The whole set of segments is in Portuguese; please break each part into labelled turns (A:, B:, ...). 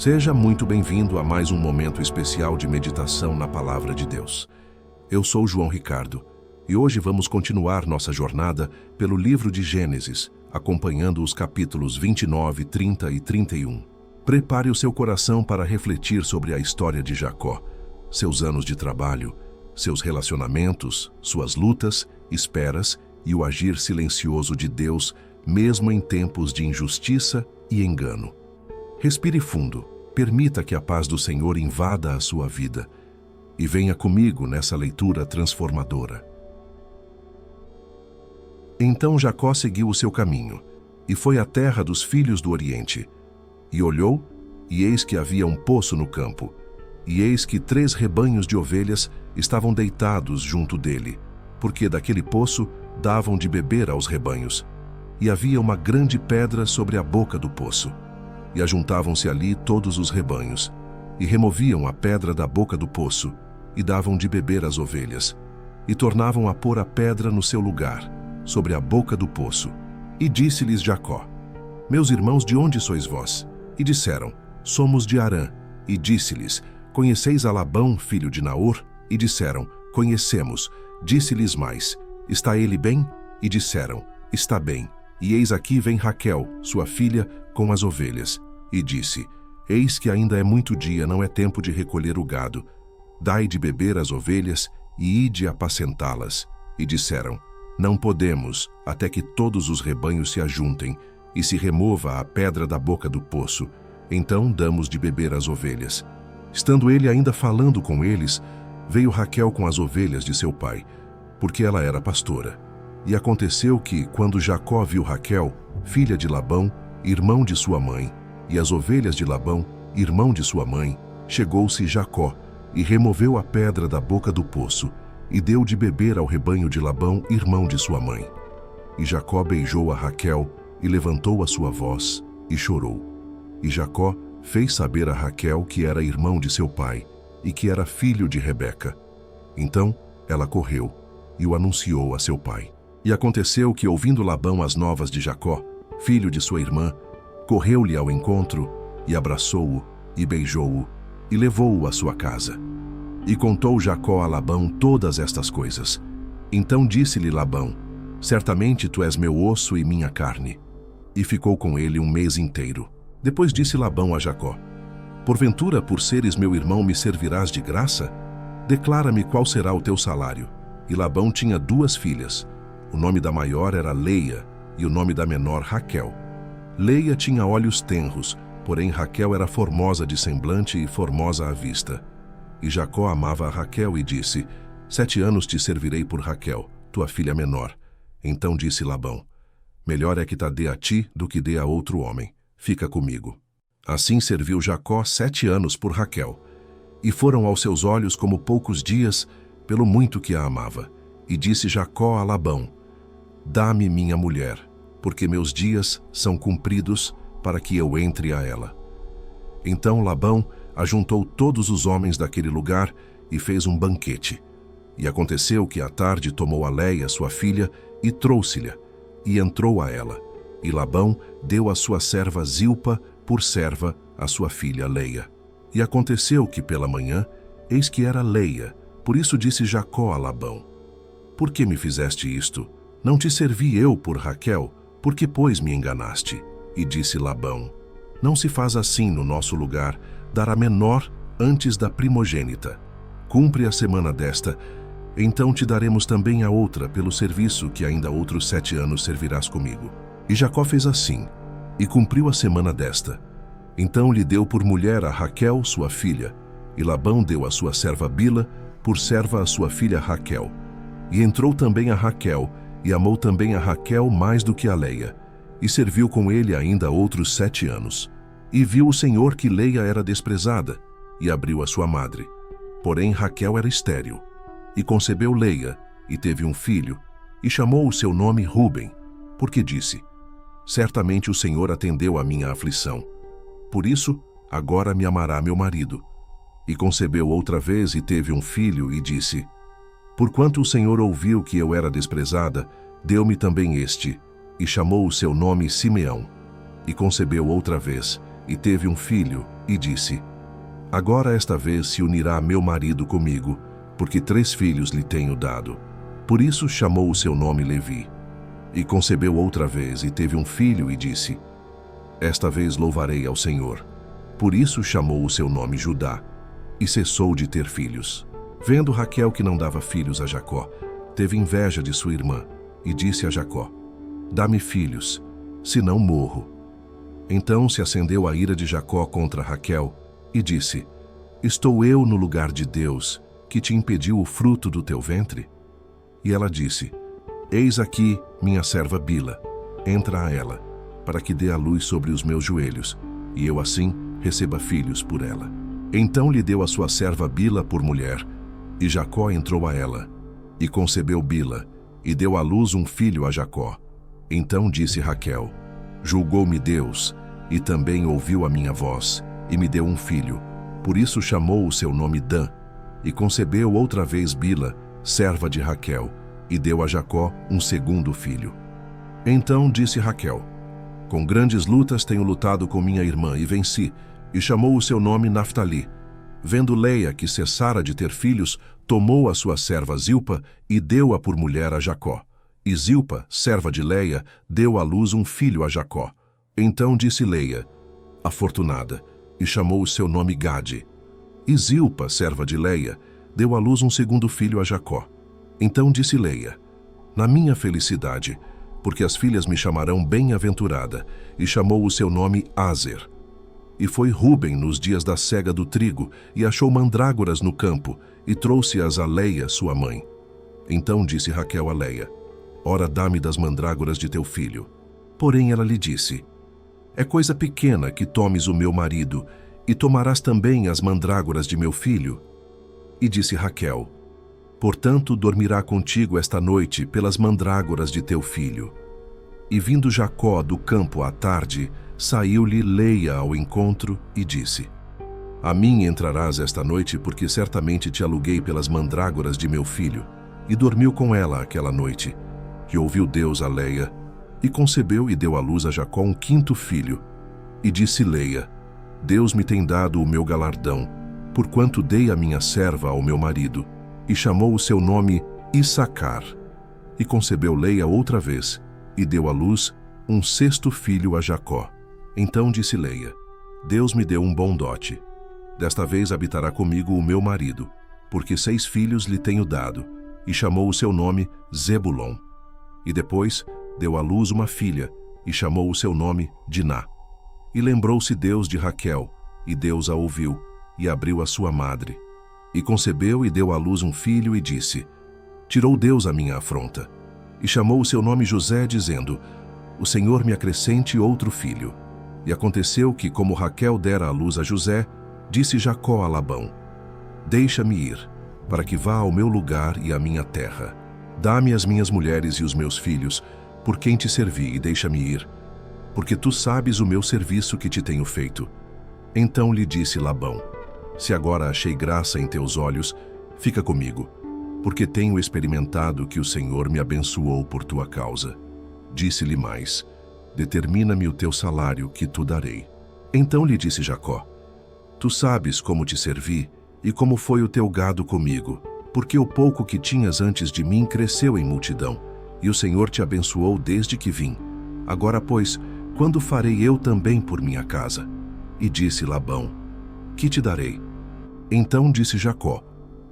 A: Seja muito bem-vindo a mais um momento especial de meditação na Palavra de Deus. Eu sou João Ricardo e hoje vamos continuar nossa jornada pelo livro de Gênesis, acompanhando os capítulos 29, 30 e 31. Prepare o seu coração para refletir sobre a história de Jacó, seus anos de trabalho, seus relacionamentos, suas lutas, esperas e o agir silencioso de Deus, mesmo em tempos de injustiça e engano. Respire fundo, permita que a paz do Senhor invada a sua vida e venha comigo nessa leitura transformadora. Então Jacó seguiu o seu caminho e foi à terra dos filhos do Oriente. E olhou, e eis que havia um poço no campo, e eis que 3 rebanhos de ovelhas estavam deitados junto dele, porque daquele poço davam de beber aos rebanhos. E havia uma grande pedra sobre a boca do poço. E ajuntavam-se ali todos os rebanhos, e removiam a pedra da boca do poço, e davam de beber às ovelhas, e tornavam a pôr a pedra no seu lugar, sobre a boca do poço. E disse-lhes Jacó: Meus irmãos, de onde sois vós? E disseram: Somos de Harã. E disse-lhes: Conheceis a Labão, filho de Naor? E disseram: Conhecemos. Disse-lhes mais: Está ele bem? E disseram: Está bem. E eis aqui vem Raquel, sua filha, com as ovelhas. E disse: Eis que ainda é muito dia, não é tempo de recolher o gado. Dai de beber às ovelhas, e ide apacentá-las. E disseram: Não podemos, até que todos os rebanhos se ajuntem, e se remova a pedra da boca do poço. Então damos de beber às ovelhas. Estando ele ainda falando com eles, veio Raquel com as ovelhas de seu pai, porque ela era pastora. E aconteceu que, quando Jacó viu Raquel, filha de Labão, irmão de sua mãe, e as ovelhas de Labão, irmão de sua mãe, chegou-se Jacó e removeu a pedra da boca do poço, e deu de beber ao rebanho de Labão, irmão de sua mãe. E Jacó beijou a Raquel, e levantou a sua voz, e chorou. E Jacó fez saber a Raquel que era irmão de seu pai, e que era filho de Rebeca. Então ela correu, e o anunciou a seu pai. E aconteceu que, ouvindo Labão as novas de Jacó, filho de sua irmã, correu-lhe ao encontro, e abraçou-o, e beijou-o, e levou-o à sua casa. E contou Jacó a Labão todas estas coisas. Então disse-lhe Labão: Certamente tu és meu osso e minha carne. E ficou com ele 1 mês inteiro. Depois disse Labão a Jacó: Porventura, por seres meu irmão, me servirás de graça? Declara-me qual será o teu salário. E Labão tinha 2 filhas. O nome da maior era Leia, e o nome da menor Raquel. Leia tinha olhos tenros, porém Raquel era formosa de semblante e formosa à vista. E Jacó amava a Raquel e disse: 7 anos te servirei por Raquel, tua filha menor. Então disse Labão: Melhor é que te dê a ti do que dê a outro homem. Fica comigo. Assim serviu Jacó 7 anos por Raquel. E foram aos seus olhos como poucos dias, pelo muito que a amava. E disse Jacó a Labão: Dá-me minha mulher, porque meus dias são cumpridos para que eu entre a ela. Então Labão ajuntou todos os homens daquele lugar e fez um banquete. E aconteceu que à tarde tomou a Leia, sua filha, e trouxe-lhe, e entrou a ela. E Labão deu a sua serva Zilpa por serva a sua filha Leia. E aconteceu que pela manhã, eis que era Leia, por isso disse Jacó a Labão: Por que me fizeste isto? Não te servi eu por Raquel, por que pois me enganaste? E disse Labão: Não se faz assim no nosso lugar, dar a menor antes da primogênita. Cumpre a semana desta, então te daremos também a outra pelo serviço que ainda outros 7 anos servirás comigo. E Jacó fez assim, e cumpriu a semana desta. Então lhe deu por mulher a Raquel, sua filha, e Labão deu a sua serva Bila por serva a sua filha Raquel. E entrou também a Raquel, e amou também a Raquel mais do que a Leia, e serviu com ele ainda outros 7 anos. E viu o Senhor que Leia era desprezada, e abriu a sua madre. Porém Raquel era estéril. E concebeu Leia, e teve um filho, e chamou o seu nome Ruben, porque disse: Certamente o Senhor atendeu a minha aflição. Por isso, agora me amará meu marido. E concebeu outra vez e teve um filho, e disse: Porquanto o Senhor ouviu que eu era desprezada, deu-me também este, e chamou o seu nome Simeão. E concebeu outra vez, e teve um filho, e disse: Agora esta vez se unirá meu marido comigo, porque 3 filhos lhe tenho dado. Por isso chamou o seu nome Levi. E concebeu outra vez, e teve um filho, e disse: Esta vez louvarei ao Senhor. Por isso chamou o seu nome Judá, e cessou de ter filhos. Vendo Raquel que não dava filhos a Jacó, teve inveja de sua irmã, e disse a Jacó: Dá-me filhos, senão morro. Então se acendeu a ira de Jacó contra Raquel, e disse: Estou eu no lugar de Deus, que te impediu o fruto do teu ventre? E ela disse: Eis aqui minha serva Bila, entra a ela, para que dê a luz sobre os meus joelhos, e eu assim receba filhos por ela. Então lhe deu a sua serva Bila por mulher, e Jacó entrou a ela, e concebeu Bila, e deu à luz um filho a Jacó. Então disse Raquel: Julgou-me Deus, e também ouviu a minha voz, e me deu um filho. Por isso chamou o seu nome Dan, e concebeu outra vez Bila, serva de Raquel, e deu a Jacó um segundo filho. Então disse Raquel: Com grandes lutas tenho lutado com minha irmã, e venci, e chamou o seu nome Naftali. Vendo Leia que cessara de ter filhos, tomou a sua serva Zilpa e deu-a por mulher a Jacó. E Zilpa, serva de Leia, deu à luz um filho a Jacó. Então disse Leia: Afortunada, e chamou o seu nome Gade. E Zilpa, serva de Leia, deu à luz um segundo filho a Jacó. Então disse Leia: Na minha felicidade, porque as filhas me chamarão bem-aventurada, e chamou o seu nome Aser. E foi Ruben nos dias da cega do trigo, e achou mandrágoras no campo, e trouxe-as a Leia, sua mãe. Então disse Raquel a Leia: Ora, dá-me das mandrágoras de teu filho. Porém ela lhe disse: É coisa pequena que tomes o meu marido, e tomarás também as mandrágoras de meu filho. E disse Raquel: Portanto, dormirá contigo esta noite pelas mandrágoras de teu filho. E vindo Jacó do campo à tarde, saiu-lhe Leia ao encontro e disse: A mim entrarás esta noite, porque certamente te aluguei pelas mandrágoras de meu filho. E dormiu com ela aquela noite. E ouviu Deus a Leia, e concebeu e deu à luz a Jacó um quinto filho. E disse Leia: Deus me tem dado o meu galardão, porquanto dei a minha serva ao meu marido. E chamou o seu nome Issacar. E concebeu Leia outra vez, e deu à luz um sexto filho a Jacó. Então disse Leia: Deus me deu um bom dote. Desta vez habitará comigo o meu marido, porque 6 filhos lhe tenho dado. E chamou o seu nome Zebulon. E depois deu à luz uma filha, e chamou o seu nome Diná. E lembrou-se Deus de Raquel, e Deus a ouviu, e abriu a sua madre. E concebeu e deu à luz um filho, e disse: Tirou Deus a minha afronta. E chamou o seu nome José, dizendo: O Senhor me acrescente outro filho. E aconteceu que, como Raquel dera à luz a José, disse Jacó a Labão: Deixa-me ir, para que vá ao meu lugar e à minha terra. Dá-me as minhas mulheres e os meus filhos, por quem te servi, e deixa-me ir, porque tu sabes o meu serviço que te tenho feito. Então lhe disse Labão: Se agora achei graça em teus olhos, fica comigo, porque tenho experimentado que o Senhor me abençoou por tua causa. Disse-lhe mais: Determina-me o teu salário, que tu darei. Então lhe disse Jacó: Tu sabes como te servi, e como foi o teu gado comigo, porque o pouco que tinhas antes de mim cresceu em multidão, e o Senhor te abençoou desde que vim. Agora, pois, quando farei eu também por minha casa? E disse Labão: Que te darei? Então disse Jacó: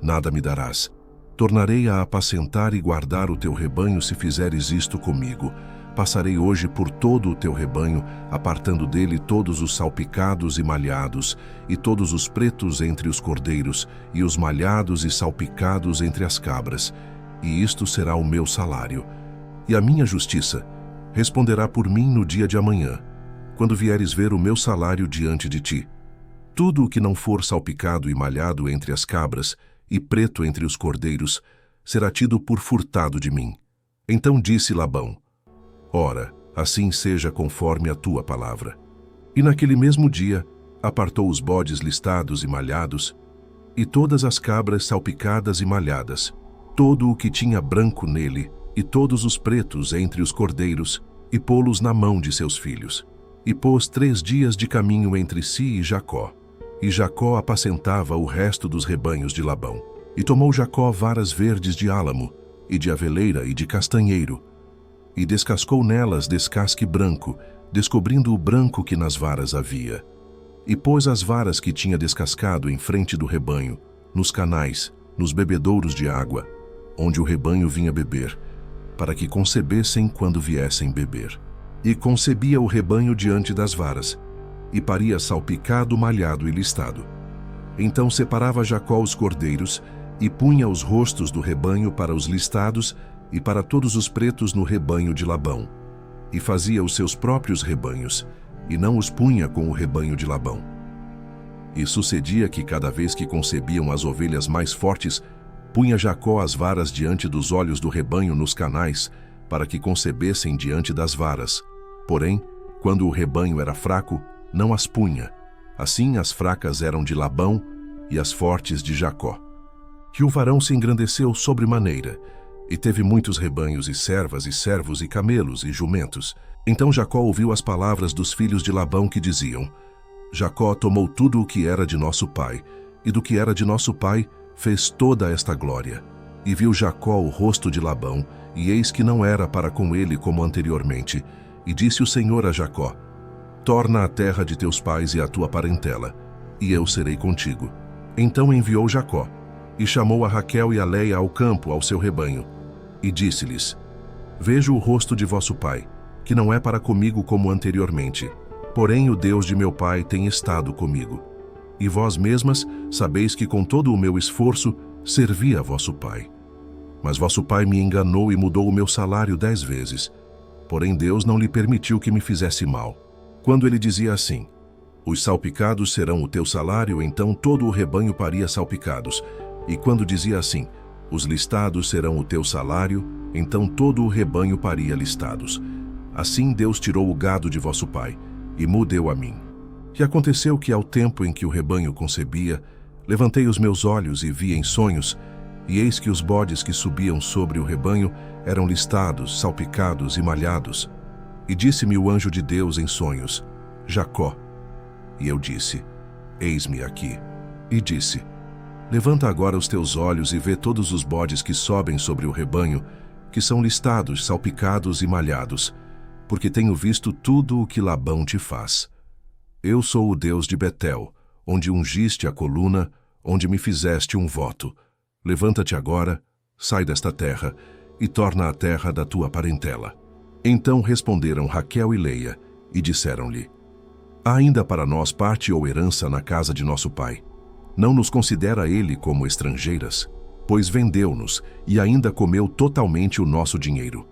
A: Nada me darás. Tornarei a apacentar e guardar o teu rebanho se fizeres isto comigo. Passarei hoje por todo o teu rebanho, apartando dele todos os salpicados e malhados, e todos os pretos entre os cordeiros, e os malhados e salpicados entre as cabras. E isto será o meu salário. E a minha justiça responderá por mim no dia de amanhã, quando vieres ver o meu salário diante de ti. Tudo o que não for salpicado e malhado entre as cabras, e preto entre os cordeiros, será tido por furtado de mim. Então disse Labão: Ora, assim seja conforme a tua palavra. E naquele mesmo dia apartou os bodes listados e malhados, e todas as cabras salpicadas e malhadas, todo o que tinha branco nele, e todos os pretos entre os cordeiros, e pô-los na mão de seus filhos. E pôs 3 dias de caminho entre si e Jacó. E Jacó apacentava o resto dos rebanhos de Labão. E tomou Jacó varas verdes de álamo, e de aveleira e de castanheiro, e descascou nelas descasque branco, descobrindo o branco que nas varas havia. E pôs as varas que tinha descascado em frente do rebanho, nos canais, nos bebedouros de água, onde o rebanho vinha beber, para que concebessem quando viessem beber. E concebia o rebanho diante das varas, e paria salpicado, malhado e listado. Então separava Jacó os cordeiros, e punha os rostos do rebanho para os listados e para todos os pretos no rebanho de Labão. E fazia os seus próprios rebanhos, e não os punha com o rebanho de Labão. E sucedia que cada vez que concebiam as ovelhas mais fortes, punha Jacó as varas diante dos olhos do rebanho nos canais, para que concebessem diante das varas. Porém, quando o rebanho era fraco, não as punha. Assim as fracas eram de Labão e as fortes de Jacó. Que o varão se engrandeceu sobremaneira, e teve muitos rebanhos e servas e servos e camelos e jumentos. Então Jacó ouviu as palavras dos filhos de Labão que diziam: Jacó tomou tudo o que era de nosso pai, e do que era de nosso pai fez toda esta glória. E viu Jacó o rosto de Labão, e eis que não era para com ele como anteriormente. E disse o Senhor a Jacó: Torna a terra de teus pais e a tua parentela, e eu serei contigo. Então enviou Jacó, e chamou a Raquel e a Leia ao campo, ao seu rebanho, e disse-lhes: Vejo o rosto de vosso pai, que não é para comigo como anteriormente, porém o Deus de meu pai tem estado comigo. E vós mesmas sabeis que com todo o meu esforço servi a vosso pai. Mas vosso pai me enganou e mudou o meu salário 10 vezes. Porém Deus não lhe permitiu que me fizesse mal. Quando ele dizia assim: Os salpicados serão o teu salário, então todo o rebanho paria salpicados. E quando dizia assim: Os listados serão o teu salário, então todo o rebanho paria listados. Assim Deus tirou o gado de vosso pai, e me deu a mim. E aconteceu que ao tempo em que o rebanho concebia, levantei os meus olhos e vi em sonhos, e eis que os bodes que subiam sobre o rebanho eram listados, salpicados e malhados. E disse-me o anjo de Deus em sonhos: Jacó. E eu disse: Eis-me aqui. E disse: Levanta agora os teus olhos e vê todos os bodes que sobem sobre o rebanho, que são listados, salpicados e malhados, porque tenho visto tudo o que Labão te faz. Eu sou o Deus de Betel, onde ungiste a coluna, onde me fizeste um voto. Levanta-te agora, sai desta terra, e torna a terra da tua parentela. Então responderam Raquel e Leia, e disseram-lhe: Há ainda para nós parte ou herança na casa de nosso pai. Não nos considera ele como estrangeiras, pois vendeu-nos e ainda comeu totalmente o nosso dinheiro.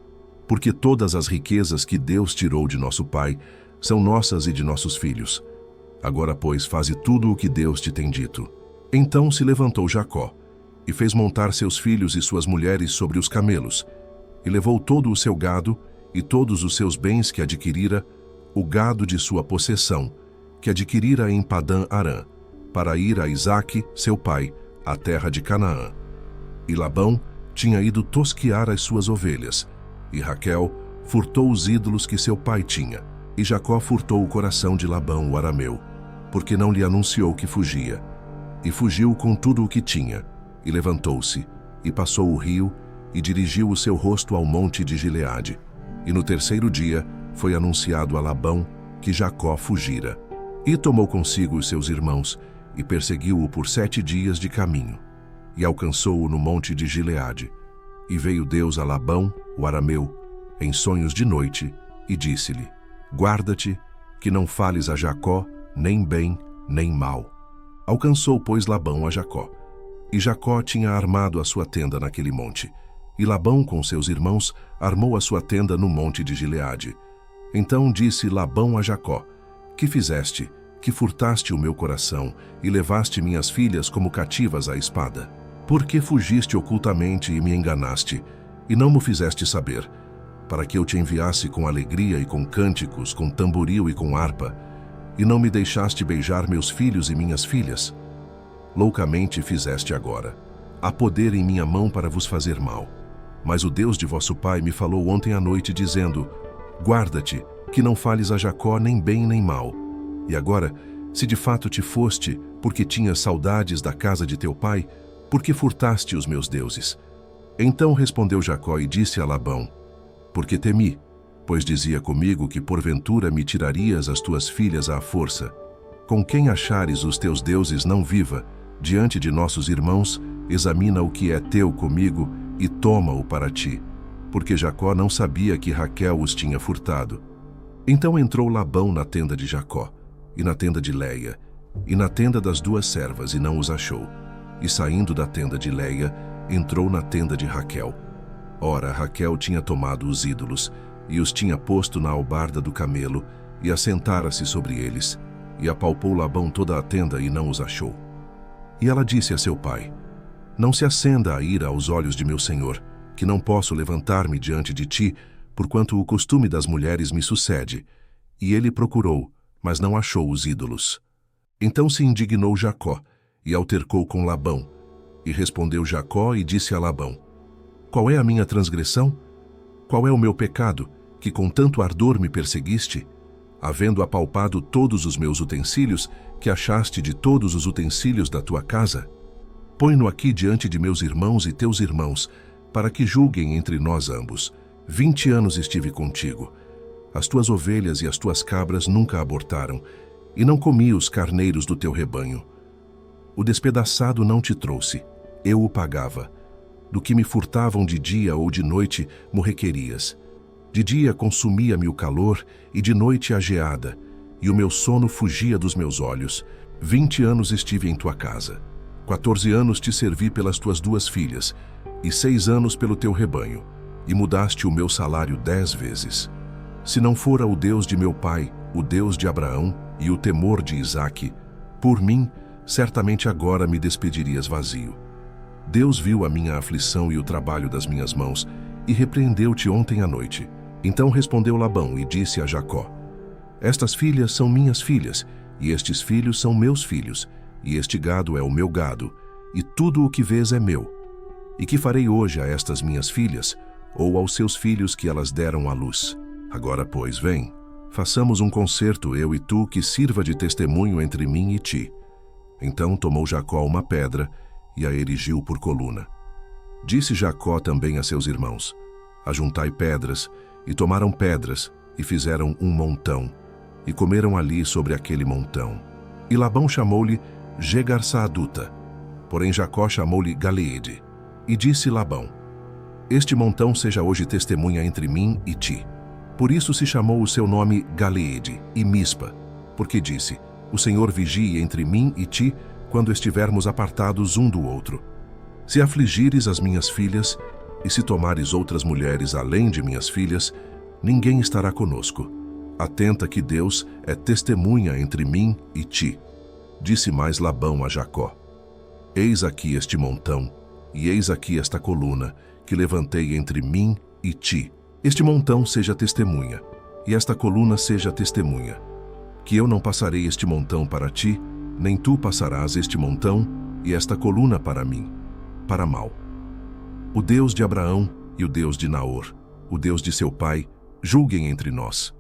A: Porque todas as riquezas que Deus tirou de nosso pai são nossas e de nossos filhos. Agora, pois, faze tudo o que Deus te tem dito. Então se levantou Jacó, e fez montar seus filhos e suas mulheres sobre os camelos, e levou todo o seu gado e todos os seus bens que adquirira, o gado de sua possessão, que adquirira em Padã-Arã, para ir a Isaque, seu pai, à terra de Canaã. E Labão tinha ido tosquear as suas ovelhas, e Raquel furtou os ídolos que seu pai tinha, e Jacó furtou o coração de Labão, o arameu, porque não lhe anunciou que fugia. E fugiu com tudo o que tinha, e levantou-se, e passou o rio, e dirigiu o seu rosto ao monte de Gileade. E no terceiro dia foi anunciado a Labão que Jacó fugira. E tomou consigo os seus irmãos, e perseguiu-o por 7 dias de caminho, e alcançou-o no monte de Gileade. E veio Deus a Labão, o arameu, em sonhos de noite, e disse-lhe: Guarda-te, que não fales a Jacó, nem bem, nem mal. Alcançou, pois, Labão a Jacó. E Jacó tinha armado a sua tenda naquele monte. E Labão, com seus irmãos, armou a sua tenda no monte de Gileade. Então disse Labão a Jacó: Que fizeste, que furtaste o meu coração, e levaste minhas filhas como cativas à espada? Por que fugiste ocultamente e me enganaste, e não me fizeste saber, para que eu te enviasse com alegria e com cânticos, com tamboril e com harpa, e não me deixaste beijar meus filhos e minhas filhas? Loucamente fizeste agora. Há poder em minha mão para vos fazer mal. Mas o Deus de vosso pai me falou ontem à noite, dizendo: Guarda-te, que não fales a Jacó nem bem nem mal. E agora, se de fato te foste, porque tinhas saudades da casa de teu pai, por que furtaste os meus deuses? Então respondeu Jacó e disse a Labão: porque temi, pois dizia comigo que porventura me tirarias as tuas filhas à força. Com quem achares os teus deuses não viva, diante de nossos irmãos, examina o que é teu comigo e toma-o para ti. Porque Jacó não sabia que Raquel os tinha furtado. Então entrou Labão na tenda de Jacó, e na tenda de Leia, e na tenda das duas servas, e não os achou. E saindo da tenda de Leia, entrou na tenda de Raquel. Ora, Raquel tinha tomado os ídolos, e os tinha posto na albarda do camelo, e assentara-se sobre eles, e apalpou Labão toda a tenda, e não os achou. E ela disse a seu pai: não se acenda a ira aos olhos de meu senhor, que não posso levantar-me diante de ti, porquanto o costume das mulheres me sucede. E ele procurou, mas não achou os ídolos. Então se indignou Jacó, e altercou com Labão. E respondeu Jacó e disse a Labão: qual é a minha transgressão? Qual é o meu pecado, que com tanto ardor me perseguiste? Havendo apalpado todos os meus utensílios, que achaste de todos os utensílios da tua casa? Põe-no aqui diante de meus irmãos e teus irmãos, para que julguem entre nós ambos. 20 anos estive contigo. As tuas ovelhas e as tuas cabras nunca abortaram, e não comi os carneiros do teu rebanho. O despedaçado não te trouxe, eu o pagava. Do que me furtavam de dia ou de noite, me requerias. De dia consumia-me o calor, e de noite a geada, e o meu sono fugia dos meus olhos. 20 anos estive em tua casa. 14 anos te servi pelas tuas duas filhas, e 6 anos pelo teu rebanho, e mudaste o meu salário 10 vezes. Se não fora o Deus de meu pai, o Deus de Abraão, e o temor de Isaque, por mim, certamente agora me despedirias vazio. Deus viu a minha aflição e o trabalho das minhas mãos, e repreendeu-te ontem à noite. Então respondeu Labão e disse a Jacó: estas filhas são minhas filhas, e estes filhos são meus filhos, e este gado é o meu gado, e tudo o que vês é meu. E que farei hoje a estas minhas filhas, ou aos seus filhos que elas deram à luz? Agora, pois, vem, façamos um concerto, eu e tu, que sirva de testemunho entre mim e ti. Então tomou Jacó uma pedra e a erigiu por coluna. Disse Jacó também a seus irmãos: ajuntai pedras, e tomaram pedras, e fizeram um montão, e comeram ali sobre aquele montão. E Labão chamou-lhe Jegar-Saaduta, porém Jacó chamou-lhe Galeede. E disse Labão: este montão seja hoje testemunha entre mim e ti. Por isso se chamou o seu nome Galeede e Mispa, porque disse: o Senhor vigie entre mim e ti, quando estivermos apartados um do outro. Se afligires as minhas filhas, e se tomares outras mulheres além de minhas filhas, ninguém estará conosco. Atenta que Deus é testemunha entre mim e ti. Disse mais Labão a Jacó: eis aqui este montão, e eis aqui esta coluna, que levantei entre mim e ti. Este montão seja testemunha, e esta coluna seja testemunha, que eu não passarei este montão para ti, nem tu passarás este montão e esta coluna para mim, para mal. O Deus de Abraão e o Deus de Naor, o Deus de seu pai, julguem entre nós.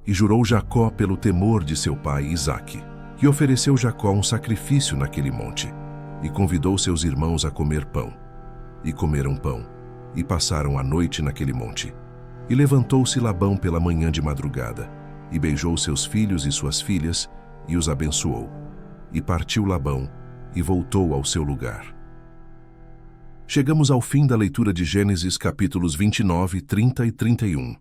A: E jurou Jacó pelo temor de seu pai Isaque. E ofereceu Jacó um sacrifício naquele monte, e convidou seus irmãos a comer pão. E comeram pão, e passaram a noite naquele monte. E levantou-se Labão pela manhã de madrugada, e beijou seus filhos e suas filhas, e os abençoou. E partiu Labão, e voltou ao seu lugar. Chegamos ao fim da leitura de Gênesis capítulos 29, 30 e 31.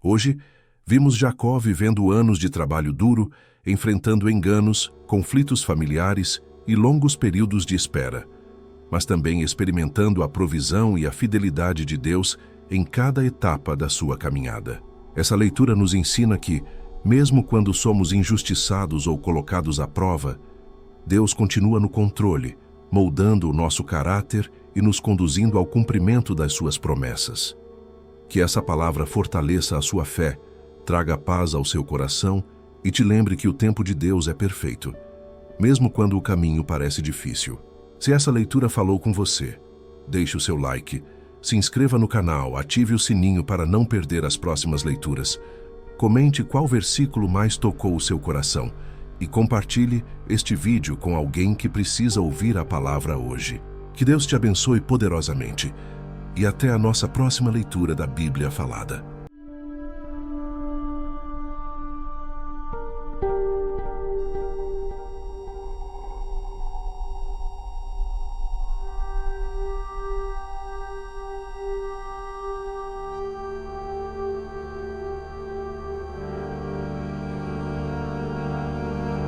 A: Hoje, vimos Jacó vivendo anos de trabalho duro, enfrentando enganos, conflitos familiares e longos períodos de espera, mas também experimentando a provisão e a fidelidade de Deus em cada etapa da sua caminhada. Essa leitura nos ensina que, mesmo quando somos injustiçados ou colocados à prova, Deus continua no controle, moldando o nosso caráter e nos conduzindo ao cumprimento das suas promessas. Que essa palavra fortaleça a sua fé, traga paz ao seu coração e te lembre que o tempo de Deus é perfeito, mesmo quando o caminho parece difícil. Se essa leitura falou com você, deixe o seu like, se inscreva no canal, ative o sininho para não perder as próximas leituras. Comente qual versículo mais tocou o seu coração e compartilhe este vídeo com alguém que precisa ouvir a palavra hoje. Que Deus te abençoe poderosamente e até a nossa próxima leitura da Bíblia Falada.